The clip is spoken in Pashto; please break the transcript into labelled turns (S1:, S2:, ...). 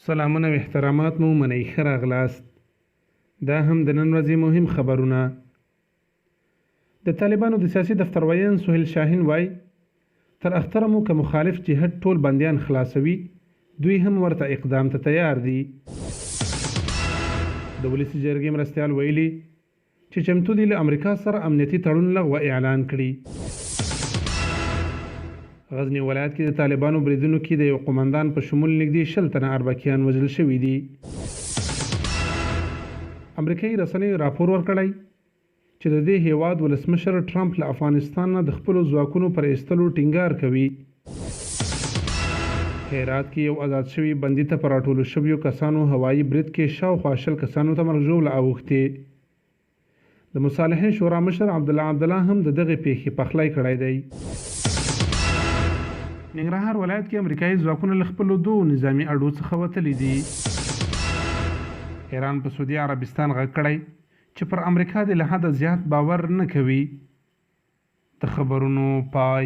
S1: سلامونه و احترامات مو منئ ښه راغلاست. دا هم د نن ورځې مهم خبرونه. د طالبانو د سیاسي دفتر ویان سهیل شاهین وای تر اختره مو که مخالف جهاد ټول بندیان خلاصوي دوی هم ورته اقدام ته تیار دي. د ولسي جرګې مرستیال ویلي چې چمتو دي له امریکا سره امنیتي تړون لغوه اعلان کړي. غزنی ولایت کې د طالبانو بریدونو کې د یو قومندان په شمول نږدې 20 تنه اربکیان وژل شوي دي. امریکایي رسنیو راپور ورکړی چې د دې هیواد ولسمشر ټرمپ له افغانستان نه د خپلو ځواکونو پر ایستلو ټینګار کوي. هرات کې یو آزاد شوي بندي ته په راټولو شویو کسانو هوایي برید کې شاوخوا 20 کسانو ته مرګ ژوبله اوښتې. د مصالحې شورا مشر عبدالله هم د دغې پیښې پخلی کړی دی. ننګرهار ولایت کې امریکایي ځواکونه له خپلو 2 نظامي اډو څخه وتلي دي. ایران په سعودي عربستان غږ کړی چې پر امریکا د له حده زیات باور نه کوي. د خبرونو پای